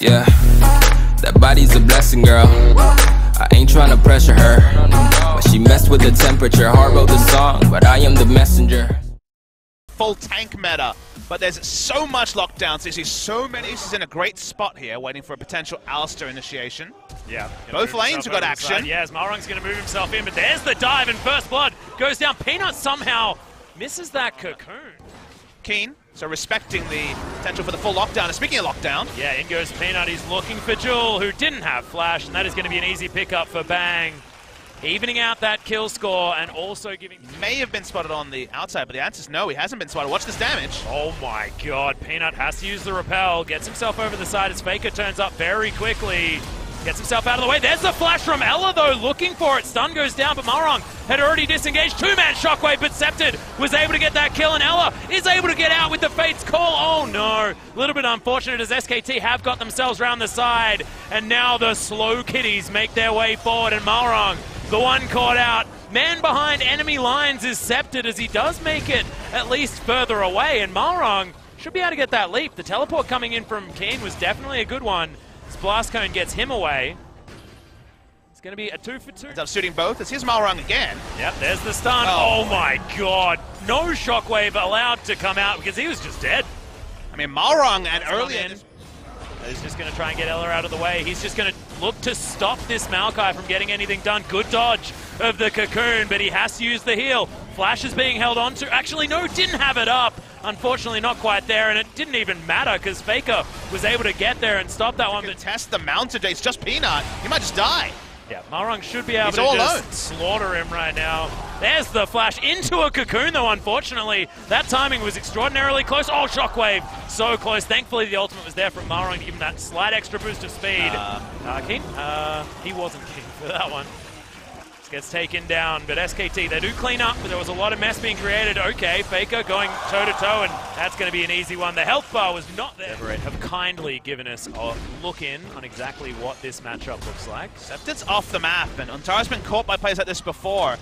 Yeah, that body's a blessing, girl. I ain't trying to pressure her, but she messed with the temperature. Hard wrote the song, but I am the messenger. Full tank meta, but there's so much lockdown, so you see so many. He's in a great spot here, waiting for a potential Alistair initiation. Yeah. Both lanes have got action. Yes, Malrung's going to move himself in, but there's the dive, and First Blood goes down. Peanut somehow misses that cocoon. Keen, so respecting the potential for the full lockdown. And speaking of lockdown, yeah, in goes Peanut. He's looking for Jewel, who didn't have Flash, and that is going to be an easy pickup for Bang. Evening out that kill score and also giving... May have been spotted on the outside, but the answer is no, he hasn't been spotted. Watch this damage. Oh my god, Peanut has to use the repel, gets himself over the side as Faker turns up very quickly. Gets himself out of the way. There's the flash from Ella though, looking for it. Stun goes down, but Malrung had already disengaged. Two-man shockwave, but Scepted was able to get that kill, and Ella is able to get out with the Fate's call. Oh no, a little bit unfortunate as SKT have got themselves round the side, and now the slow kitties make their way forward, and Malrung, the one caught out. Man behind enemy lines is Scepted as he does make it at least further away, and Malrung should be able to get that leap. The teleport coming in from Keen was definitely a good one. As Blast Cone gets him away. It's going to be a 2-for-2. Ends up shooting both. Here's Malrung again. Yep, there's the stun. Oh my god. No shockwave allowed to come out because he was just dead. I mean, Malrung and earlier... He's just going to try and get Ella out of the way. He's just going to look to stop this Maokai from getting anything done. Good dodge of the cocoon, but he has to use the heal. Flash is being held on to. Actually, no, didn't have it up. Unfortunately, not quite there, and it didn't even matter because Faker was able to get there and stop that one. But test the mounted, it's just Peanut. He might just die. Yeah, Malrung should be able to just slaughter him right now. There's the flash into a cocoon, though, unfortunately. That timing was extraordinarily close. Oh, shockwave. So close. Thankfully, the ultimate was there from Malrung to give him that slight extra boost of speed. Keen? He wasn't keen for that one. Gets taken down, but SKT, they do clean up, but there was a lot of mess being created. Okay, Faker going toe-to-toe, and that's going to be an easy one. The health bar was not there. Ever8 have kindly given us a look in on exactly what this matchup looks like. Scepted's off the map, and Untara's been caught by players like this before.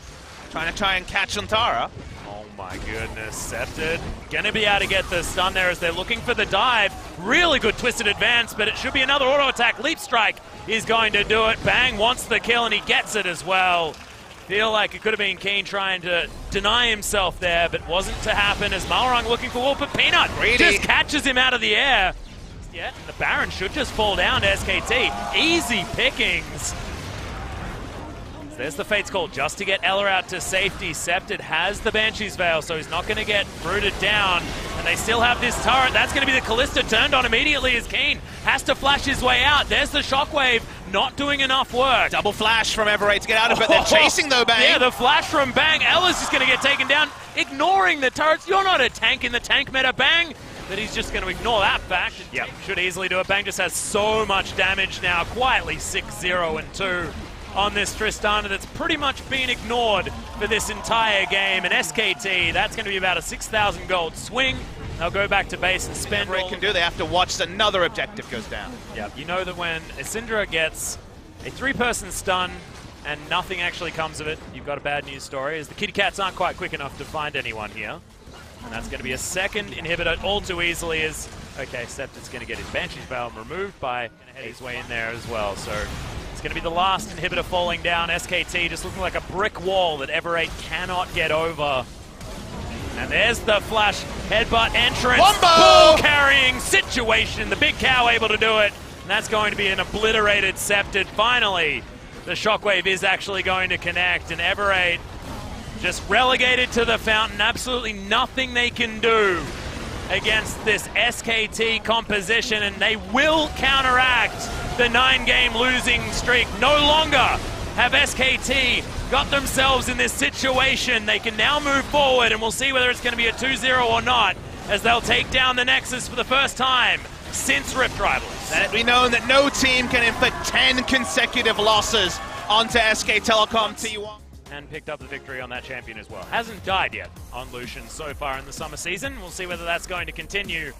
Trying to catch Untara. Oh my goodness, Scepted gonna be able to get the stun there as they're looking for the dive. Really good twisted advance, but it should be another auto attack. Leap strike is going to do it. Bang wants the kill and he gets it as well. Feel like it could have been Keen trying to deny himself there, but wasn't to happen as Malrung looking for Wolf, but Peanut just catches him out of the air. Yeah, and the Baron should just fall down to SKT. Easy pickings. There's the Fate's call just to get Ella out to safety. Scepted has the Banshee's Veil, so he's not going to get rooted down. And they still have this turret. That's going to be the Callista turned on immediately as Keen has to flash his way out. There's the Shockwave, not doing enough work. Double flash from Ever8 to get out of it. They're chasing though, Bang. Yeah, the flash from Bang. Ella's just going to get taken down, ignoring the turrets. You're not a tank in the tank meta, Bang. But he's just going to ignore that fact. Yep, should easily do it. Bang just has so much damage now, quietly 6-0-2. On this Tristana that's pretty much been ignored for this entire game. And SKT, that's going to be about a 6,000 gold swing. They'll go back to base and spend all can do. They have to watch another objective goes down. Yeah, you know that when Syndra gets a 3-person stun and nothing actually comes of it, you've got a bad news story, as the kitty cats aren't quite quick enough to find anyone here. And that's going to be a second inhibitor all too easily as, okay, Scepted's going to get his Banshee's Veil removed by his way in there as well. So it's going to be the last inhibitor falling down. SKT just looking like a brick wall that Ever8 cannot get over. And there's the flash headbutt entrance. Ball carrying situation. The big cow able to do it. And that's going to be an obliterated Scepted. Finally, the shockwave is actually going to connect. And Ever8 just relegated to the fountain. Absolutely nothing they can do against this SKT composition, and they will counteract the 9-game losing streak. No longer have SKT got themselves in this situation. They can now move forward, and we'll see whether it's going to be a 2-0 or not, as they'll take down the Nexus for the first time since Rift Rivals. Let it be known that no team can inflict 10 consecutive losses onto SK Telecom T1. And picked up the victory on that champion as well. Hasn't died yet on Lucian so far in the summer season. We'll see whether that's going to continue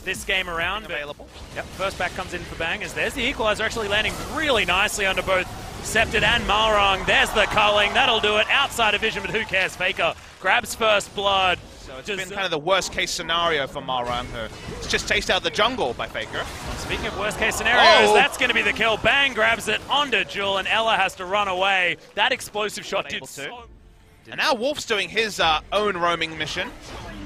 this game around. Available. Yep, first back comes in for Bang as there's the equalizer actually landing really nicely under both Scepted and Malrung. There's the culling, that'll do it. Outside of vision, but who cares? Faker grabs first blood. So it's been kind of the worst case scenario for Malrung, who it's just chased out of the jungle by Faker. Speaking of worst case scenarios, that's going to be the kill. Bang grabs it onto Jewel, and Ella has to run away. That explosive shot did so. And now Wolf's doing his own roaming mission.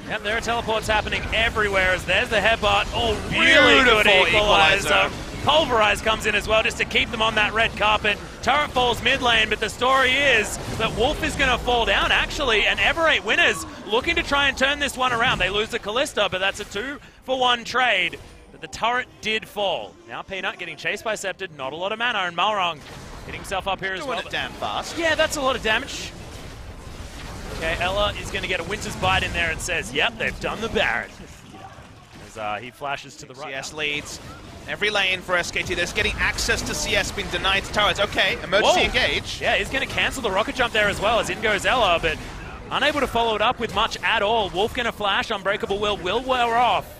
Yep, there are teleports happening everywhere as there's the headbutt. Oh, really good equalizer. Pulverize comes in as well just to keep them on that red carpet. Turret falls mid lane, but the story is that Wolf is going to fall down actually, and Ever8 winners looking to try and turn this one around. They lose the Callista, but that's a 2-for-1 trade. But the turret did fall. Now Peanut getting chased by Scepted, not a lot of mana, and Malrong hitting himself up here as well. Doing it damn fast. Yeah, that's a lot of damage. Okay, Ella is going to get a Winter's Bite in there and says, yep, they've done the Baron. As he flashes to the right. CS leads every lane for SKT. They're getting access to CS, being denied to turrets. Okay, emergency engage. Yeah, he's going to cancel the rocket jump there as well as in goes Ella, but unable to follow it up with much at all. Wolf going to flash, Unbreakable will wear off.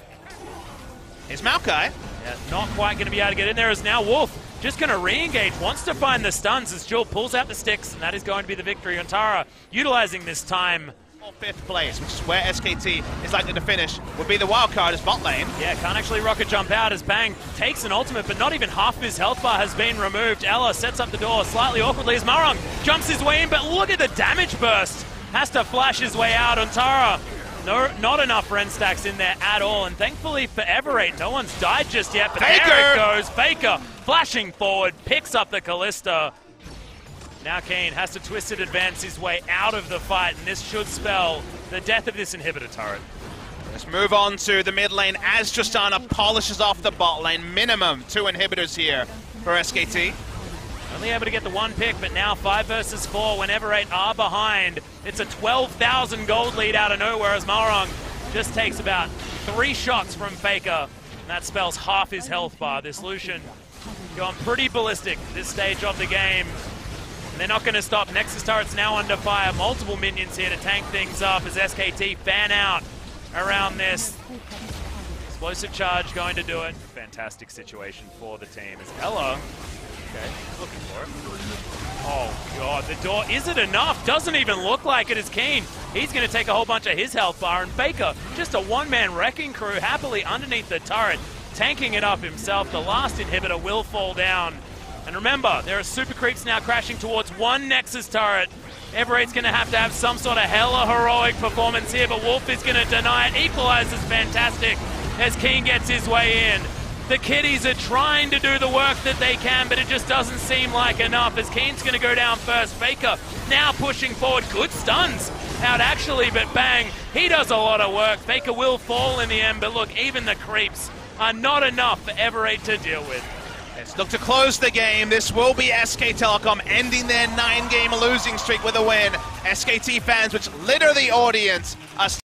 Here's Maokai. Yeah, not quite going to be able to get in there as now Wolf just going to re-engage, wants to find the stuns as Jewel pulls out the sticks, and that is going to be the victory. Tara utilizing this time. 5th place, which is where SKT is likely to finish, would be the wild card as bot lane. Yeah, can't actually rocket jump out as Bang takes an ultimate, but not even half of his health bar has been removed. Ella sets up the door slightly awkwardly as Malrong jumps his way in, but look at the damage burst. Has to flash his way out on Tara. No, not enough Ren stacks in there at all, and thankfully for Ever8, no one's died just yet, but Faker! There it goes. Faker flashing forward, picks up the Callista. Now Kane has to Twisted advance his way out of the fight, and this should spell the death of this inhibitor turret. Let's move on to the mid lane as Justana polishes off the bot lane. Minimum 2 inhibitors here for SKT. Only able to get the 1 pick, but now 5 versus 4 when Ever8 are behind. It's a 12,000 gold lead out of nowhere as Malrong just takes about 3 shots from Faker, and that spells half his health bar. This Lucian going pretty ballistic this stage of the game. And they're not going to stop. Nexus turret's now under fire. Multiple minions here to tank things up as SKT fan out around this. Explosive charge going to do it. Fantastic situation for the team as Ella, okay, looking for it. Oh god, the door, is it enough? Doesn't even look like it as Keen. He's going to take a whole bunch of his health bar, and Faker, just a one-man wrecking crew happily underneath the turret, tanking it up himself. The last inhibitor will fall down. And remember, there are super creeps now crashing towards 1 Nexus turret. Ever8's going to have some sort of hella heroic performance here, but Wolf is going to deny it. Equalizer's fantastic as Keen gets his way in. The kiddies are trying to do the work that they can, but it just doesn't seem like enough as Keen's going to go down first. Faker now pushing forward. Good stuns out actually, but Bang, he does a lot of work. Faker will fall in the end, but look, even the creeps are not enough for Ever8 to deal with. Let's look to close the game. This will be SK Telecom ending their 9-game losing streak with a win. SKT fans, which litter the audience, are